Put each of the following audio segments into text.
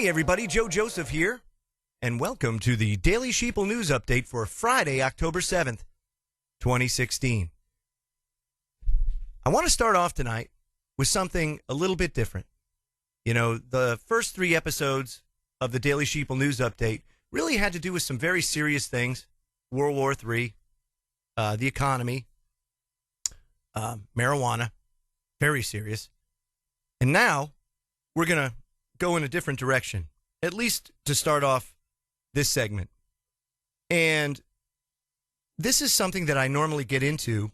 Hey everybody, Joe Joseph here, and welcome to the Daily Sheeple News Update for Friday, October 7th, 2016. I want to start off tonight with something a little bit different. You know, the first 3 episodes of the Daily Sheeple News Update really had to do with some very serious things. World War III, the economy, marijuana, very serious. And now we're going to go in a different direction, at least to start off this segment. And this is something that I normally get into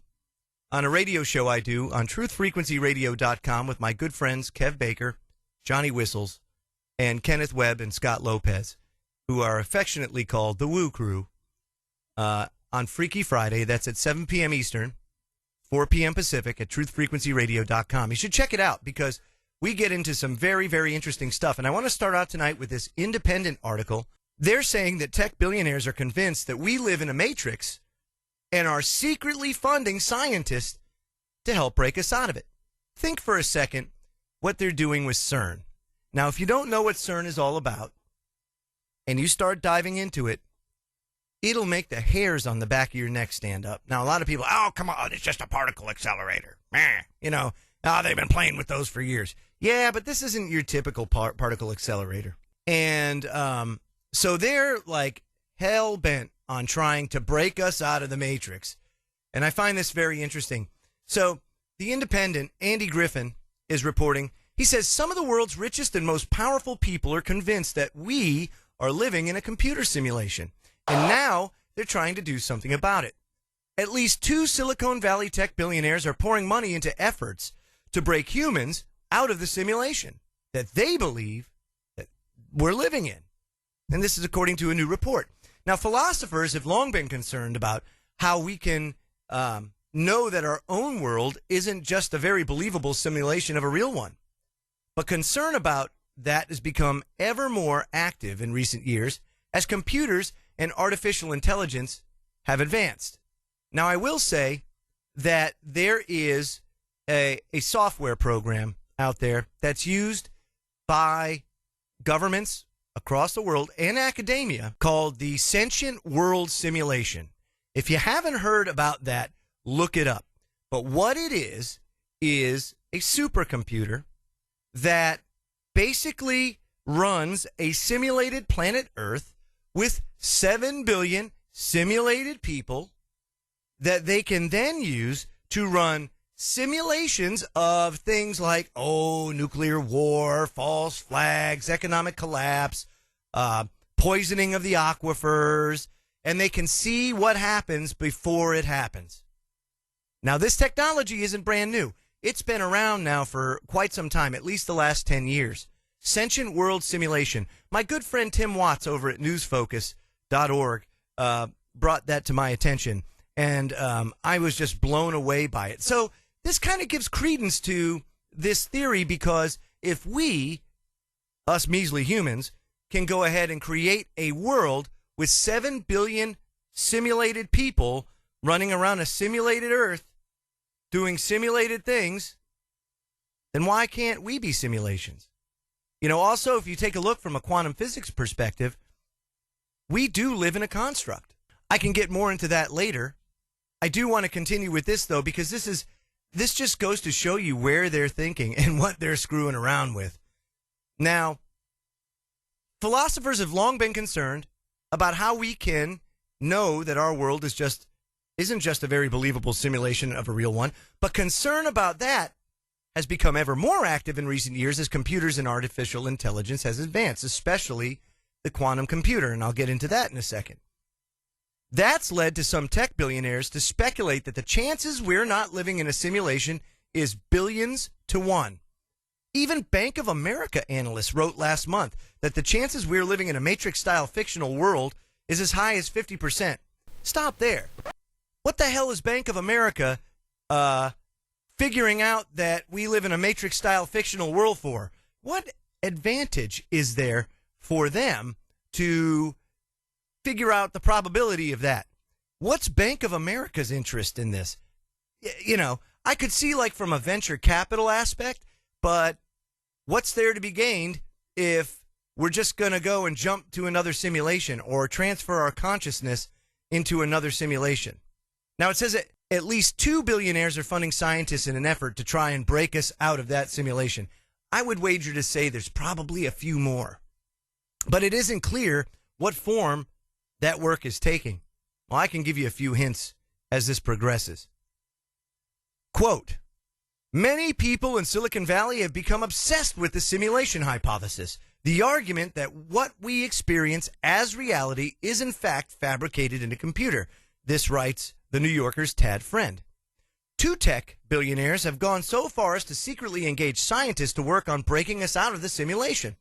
on a radio show I do on truthfrequencyradio.com with my good friends Kev Baker, Johnny Whistles, and Kenneth Webb and Scott Lopez, who are affectionately called the Woo Crew, on Freaky Friday. That's at 7 p.m. Eastern, 4 p.m. Pacific at truthfrequencyradio.com. You should check it out because we get into some very, very interesting stuff. And I want to start out tonight with this independent article. They're saying that tech billionaires are convinced that we live in a matrix and are secretly funding scientists to help break us out of it. Think for a second what they're doing with CERN. Now, if you don't know what CERN is all about and you start diving into it, it'll make the hairs on the back of your neck stand up. Now, a lot of people, oh, come on, it's just a particle accelerator. You know, they've been playing with those for years. Yeah, but this isn't your typical particle accelerator. And so they're like hell-bent on trying to break us out of the matrix. And I find this very interesting. So the Independent, Andy Griffin, is reporting. He says some of the world's richest and most powerful people are convinced that we are living in a computer simulation. And now they're trying to do something about it. At least 2 Silicon Valley tech billionaires are pouring money into efforts to break humans out of the simulation that they believe that we're living in. And this is according to a new report. Now, philosophers have long been concerned about how we can know that our own world isn't just a very believable simulation of a real one. But concern about that has become ever more active in recent years as computers and artificial intelligence have advanced. Now, I will say that there is a software program out there that's used by governments across the world and academia called the Sentient World Simulation. If you haven't heard about that, look it up. But what it is a supercomputer that basically runs a simulated planet Earth with 7 billion simulated people that they can then use to run simulations of things like, nuclear war, false flags, economic collapse, poisoning of the aquifers, and they can see what happens before it happens. Now, this technology isn't brand new. It's been around now for quite some time, at least the last 10 years. Sentient World Simulation. My good friend Tim Watts over at newsfocus.org brought that to my attention, and I was just blown away by it. So this kind of gives credence to this theory because if we, us measly humans, can go ahead and create a world with 7 billion simulated people running around a simulated Earth doing simulated things, then why can't we be simulations? You know, also, if you take a look from a quantum physics perspective, we do live in a construct. I can get more into that later. I do want to continue with this, though, because this just goes to show you where they're thinking and what they're screwing around with. Now, philosophers have long been concerned about how we can know that our world isn't just a very believable simulation of a real one, but concern about that has become ever more active in recent years as computers and artificial intelligence has advanced, especially the quantum computer, and I'll get into that in a second. That's led to some tech billionaires to speculate that the chances we're not living in a simulation is billions to 1. Even Bank of America analysts wrote last month that the chances we're living in a Matrix-style fictional world is as high as 50%. Stop there. What the hell is Bank of America figuring out that we live in a Matrix-style fictional world for? What advantage is there for them to figure out the probability of that? What's Bank of America's interest in this? You know, I could see like from a venture capital aspect, but what's there to be gained if we're just going to go and jump to another simulation or transfer our consciousness into another simulation. Now, it says that at least 2 billionaires are funding scientists in an effort to try and break us out of that simulation. I would wager to say there's probably a few more. But it isn't clear what form that work is taking. Well, I can give you a few hints as this progresses. Quote, many people in Silicon Valley have become obsessed with the simulation hypothesis, the argument that what we experience as reality is in fact fabricated in a computer. This writes the New Yorker's Tad Friend. 2 tech billionaires have gone so far as to secretly engage scientists to work on breaking us out of the simulation.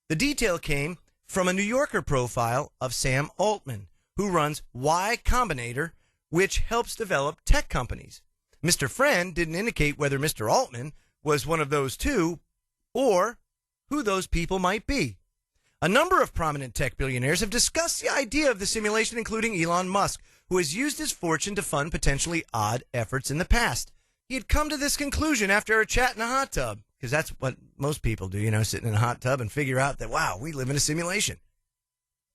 The detail came from a New Yorker profile of Sam Altman, who runs Y Combinator, which helps develop tech companies. Mr. Friend didn't indicate whether Mr. Altman was one of those 2 or who those people might be. A number of prominent tech billionaires have discussed the idea of the simulation, including Elon Musk, who has used his fortune to fund potentially odd efforts in the past. He had come to this conclusion after a chat in a hot tub, because that's what most people do, sit in a hot tub and figure out that, wow, we live in a simulation.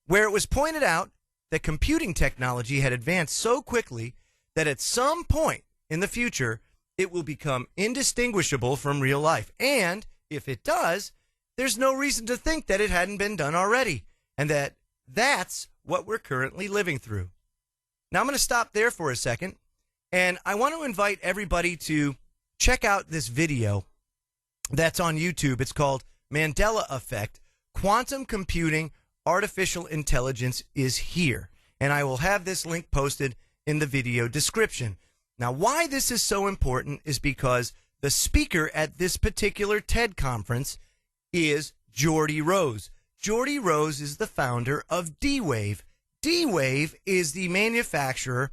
Where it was pointed out that computing technology had advanced so quickly that at some point in the future, it will become indistinguishable from real life. And if it does, there's no reason to think that it hadn't been done already, and that's what we're currently living through. Now, I'm going to stop there for a second, and I want to invite everybody to check out this video that's on YouTube. It's called Mandela Effect, Quantum Computing, Artificial Intelligence is Here. And I will have this link posted in the video description. Now, why this is so important is because the speaker at this particular TED conference is Geordie Rose. Geordie Rose is the founder of D-Wave. D-Wave is the manufacturer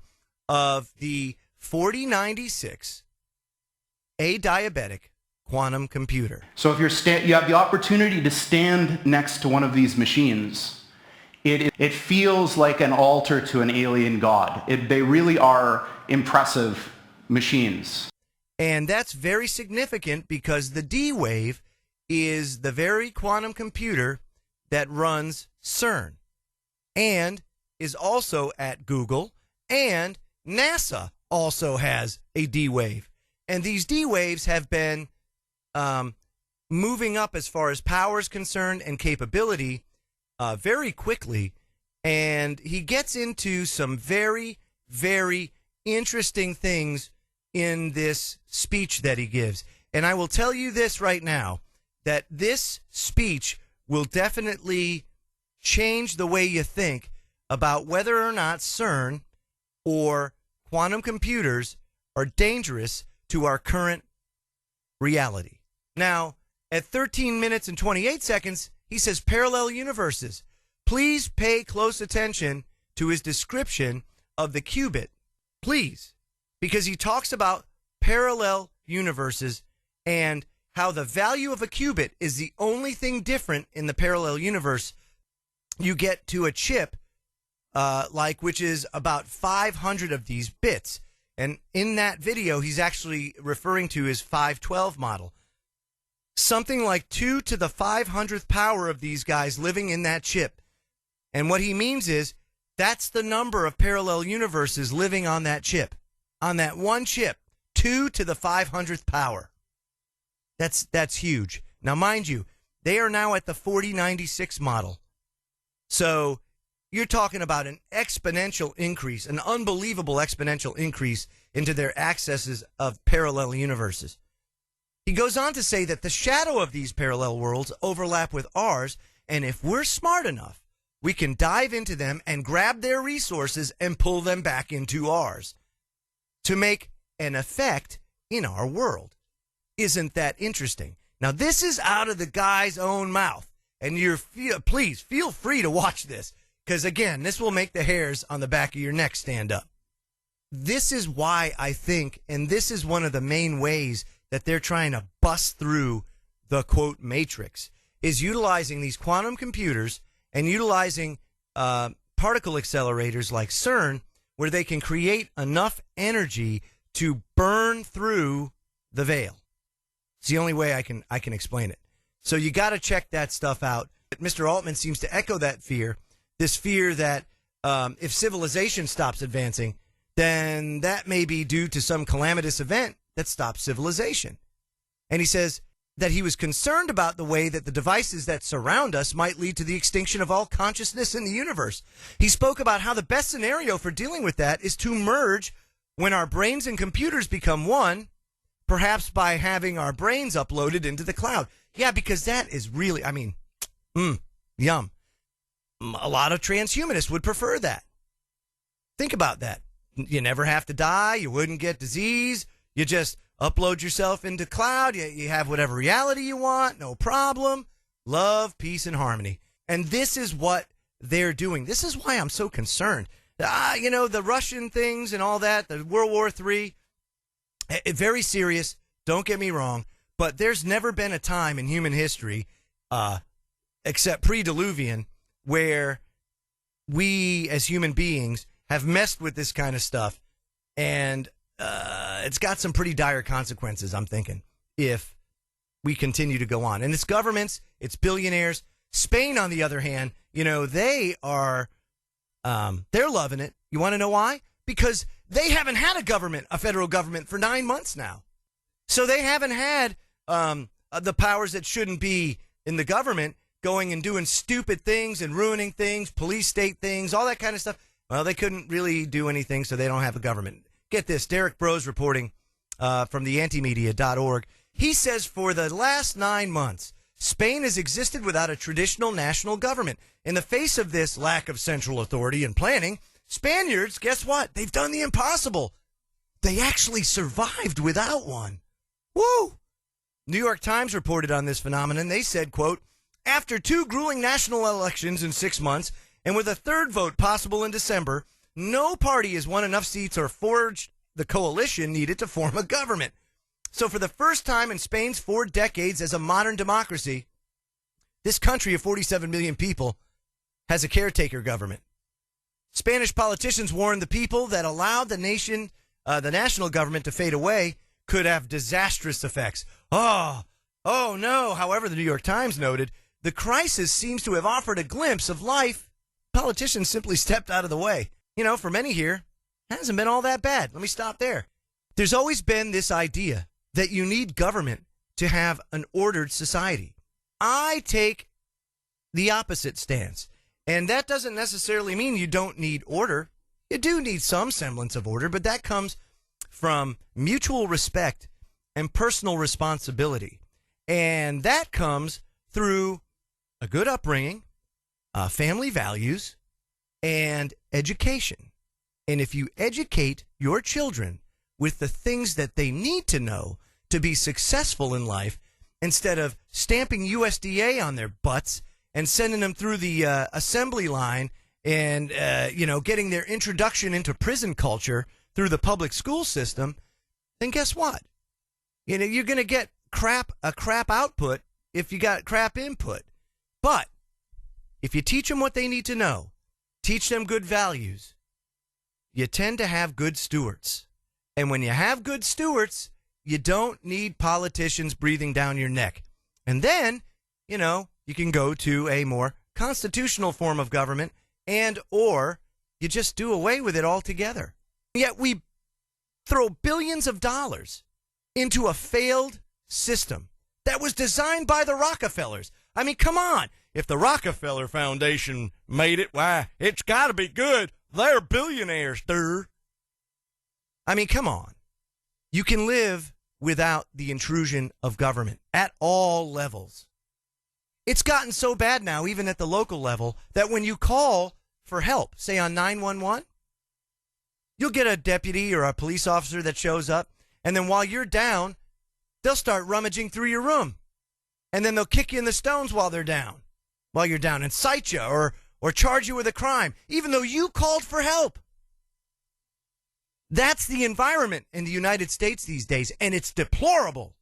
of the 4096 adiabatic quantum computer. So if you have the opportunity to stand next to one of these machines, it feels like an altar to an alien god. They really are impressive machines. And that's very significant because the D-Wave is the very quantum computer that runs CERN and is also at Google, and NASA also has a D-Wave. And these D-Waves have been moving up as far as power is concerned and capability very quickly. And he gets into some very, very interesting things in this speech that he gives. And I will tell you this right now, that this speech will definitely change the way you think about whether or not CERN or quantum computers are dangerous to our current reality. Now, at 13 minutes and 28 seconds, he says parallel universes. Please pay close attention to his description of the qubit. Please, because he talks about parallel universes and how the value of a qubit is the only thing different in the parallel universe. You get to a chip, which is about 500 of these bits. And in that video, he's actually referring to his 512 model. Something like 2 to the 500th power of these guys living in that chip. And what he means is that's the number of parallel universes living on that chip. On that one chip, 2 to the 500th power. That's huge. Now, mind you, they are now at the 4096 model. So you're talking about an exponential increase, an unbelievable exponential increase into their accesses of parallel universes. He goes on to say that the shadow of these parallel worlds overlap with ours, and if we're smart enough, we can dive into them and grab their resources and pull them back into ours to make an effect in our world. Isn't that interesting? Now, this is out of the guy's own mouth, and please feel free to watch this, because, again, this will make the hairs on the back of your neck stand up. This is why I think, and this is one of the main ways that they're trying to bust through the, quote, matrix, is utilizing these quantum computers and utilizing particle accelerators like CERN, where they can create enough energy to burn through the veil. It's the only way I can explain it. So you got to check that stuff out. Mr. Altman seems to echo that fear, this fear that if civilization stops advancing, then that may be due to some calamitous event that stops civilization. And he says that he was concerned about the way that the devices that surround us might lead to the extinction of all consciousness in the universe. He spoke about how the best scenario for dealing with that is to merge when our brains and computers become one, perhaps by having our brains uploaded into the cloud. Yeah, because that is really, yum. A lot of transhumanists would prefer that. Think about that. You never have to die. You wouldn't get disease. You just upload yourself into cloud. You have whatever reality you want. No problem. Love, peace, and harmony. And this is what they're doing. This is why I'm so concerned. The Russian things and all that, the World War III, very serious. Don't get me wrong. But there's never been a time in human history, except pre-Diluvian, where we as human beings have messed with this kind of stuff. And it's got some pretty dire consequences, I'm thinking, if we continue to go on. And it's governments, it's billionaires. Spain, on the other hand, they are, they're loving it. You want to know why? Because they haven't had a federal government for 9 months now. So they haven't had the powers that shouldn't be in the government going and doing stupid things and ruining things, police state things, all that kind of stuff. Well, they couldn't really do anything, so they don't have a government. Get this, Derek Bros reporting from the antimedia.org. He says for the last 9 months, Spain has existed without a traditional national government. In the face of this lack of central authority and planning, Spaniards, guess what? They've done the impossible. They actually survived without one. Woo! New York Times reported on this phenomenon. They said, quote, after 2 grueling national elections in 6 months, and with a third vote possible in December, no party has won enough seats or forged the coalition needed to form a government. So for the first time in Spain's 4 decades as a modern democracy, this country of 47 million people has a caretaker government. Spanish politicians warned the people that allowed the national government to fade away could have disastrous effects. Oh no. However, the New York Times noted, the crisis seems to have offered a glimpse of life. Politicians simply stepped out of the way. For many here, it hasn't been all that bad. Let me stop there. There's always been this idea that you need government to have an ordered society. I take the opposite stance. And that doesn't necessarily mean you don't need order. You do need some semblance of order, but that comes from mutual respect and personal responsibility. And that comes through a good upbringing, family values, and education. And if you educate your children with the things that they need to know to be successful in life, instead of stamping USDA on their butts and sending them through the assembly line and, getting their introduction into prison culture through the public school system, then guess what? You're going to get a crap output if you got crap input. But if you teach them what they need to know, teach them good values, you tend to have good stewards. And when you have good stewards, you don't need politicians breathing down your neck. And then, you can go to a more constitutional form of government or you just do away with it altogether. Yet we throw billions of dollars into a failed system that was designed by the Rockefellers. I mean, come on. If the Rockefeller Foundation made it, why, it's got to be good. They're billionaires, dude. I mean, come on. You can live without the intrusion of government at all levels. It's gotten so bad now, even at the local level, that when you call for help, say on 911, you'll get a deputy or a police officer that shows up, and then while you're down, they'll start rummaging through your room. And then they'll kick you in the stones while you're down, and cite you or charge you with a crime, even though you called for help. That's the environment in the United States these days, and it's deplorable.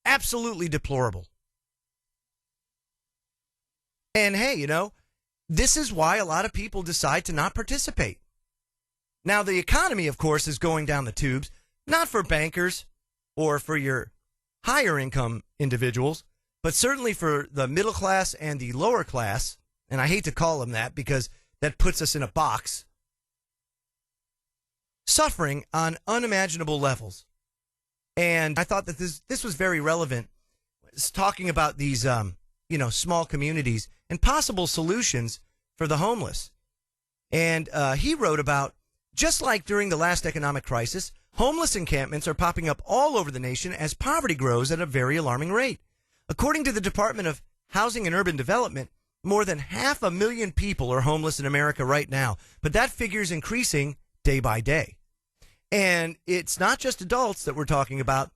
Absolutely deplorable. And hey, this is why a lot of people decide to not participate. Now, the economy, of course, is going down the tubes, not for bankers or for your higher income individuals, but certainly for the middle class and the lower class, and I hate to call them that because that puts us in a box, suffering on unimaginable levels. And I thought that this was very relevant. It's talking about these, small communities and possible solutions for the homeless. And he wrote about, just like during the last economic crisis, homeless encampments are popping up all over the nation as poverty grows at a very alarming rate. According to the Department of Housing and Urban Development, more than 500,000 people are homeless in America right now, but that figure is increasing day by day. And it's not just adults that we're talking about.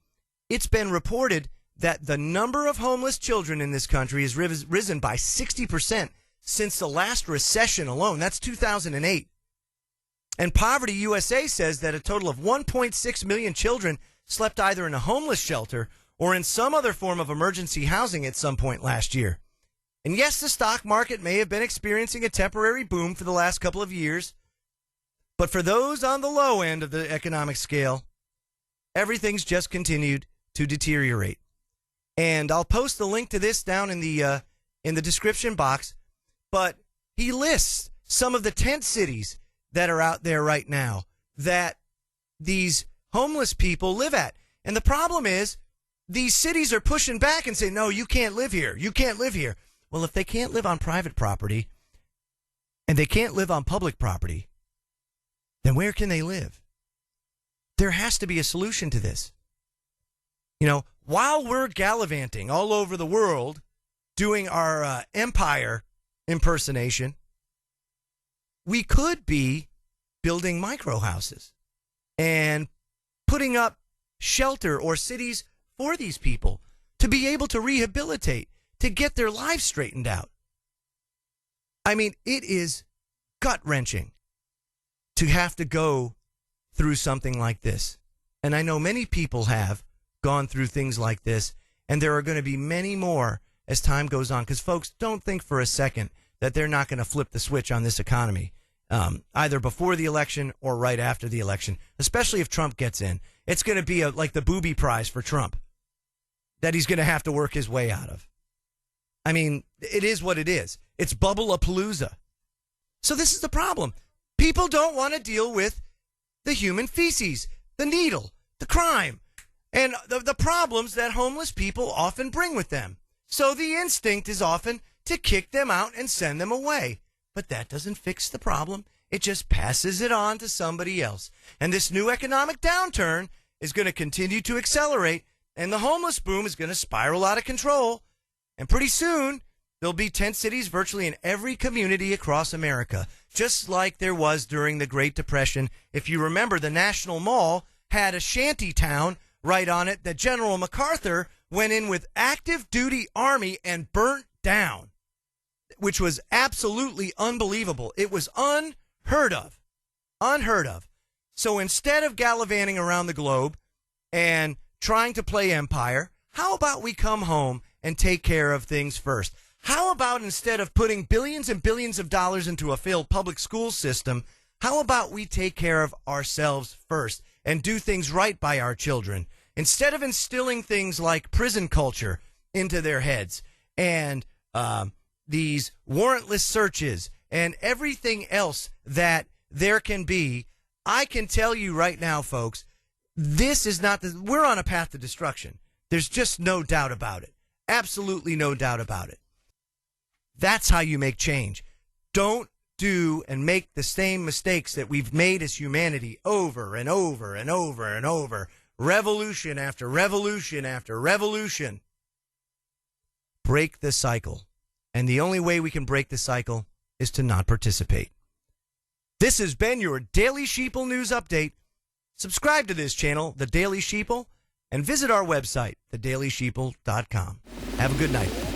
It's been reported that the number of homeless children in this country has risen by 60% since the last recession alone. That's 2008. And Poverty USA says that a total of 1.6 million children slept either in a homeless shelter or in some other form of emergency housing at some point last year. And yes, the stock market may have been experiencing a temporary boom for the last couple of years, but for those on the low end of the economic scale, everything's just continued to deteriorate. And I'll post the link to this down in the description box. But he lists some of the tent cities that are out there right now that these homeless people live at. And the problem is these cities are pushing back and saying, no, you can't live here. You can't live here. Well, if they can't live on private property and they can't live on public property, then where can they live? There has to be a solution to this. While we're gallivanting all over the world doing our empire impersonation, we could be building micro houses and putting up shelter or cities for these people to be able to rehabilitate, to get their lives straightened out. I mean, it is gut-wrenching to have to go through something like this. And I know many people have gone through things like this, and there are going to be many more as time goes on. Because, folks, don't think for a second that they're not going to flip the switch on this economy, either before the election or right after the election, especially if Trump gets in. It's going to be like the booby prize for Trump that he's going to have to work his way out of. I mean, it is what it is. It's bubble-a-palooza. So this is the problem. People don't want to deal with the human feces, the needle, the crime, and the problems that homeless people often bring with them. So the instinct is often to kick them out and send them away. But that doesn't fix the problem. It just passes it on to somebody else. And this new economic downturn is going to continue to accelerate, and the homeless boom is going to spiral out of control. And pretty soon, there'll be tent cities virtually in every community across America, just like there was during the Great Depression. If you remember, the National Mall had a shanty town right on it that General MacArthur went in with active duty army and burnt down, which was absolutely unbelievable. It was unheard of. Unheard of. So instead of gallivanting around the globe and trying to play empire, how about we come home and take care of things first? How about instead of putting billions and billions of dollars into a failed public school system, how about we take care of ourselves first and do things right by our children? Instead of instilling things like prison culture into their heads and these warrantless searches and everything else that there can be, I can tell you right now, folks, this is not we're on a path to destruction. There's just no doubt about it. Absolutely no doubt about it. That's how you make change. Don't do and make the same mistakes that we've made as humanity over and over and over and over. Revolution after revolution after revolution. Break the cycle. And the only way we can break the cycle is to not participate. This has been your Daily Sheeple News Update. Subscribe to this channel, The Daily Sheeple, and visit our website, thedailysheeple.com. Have a good night.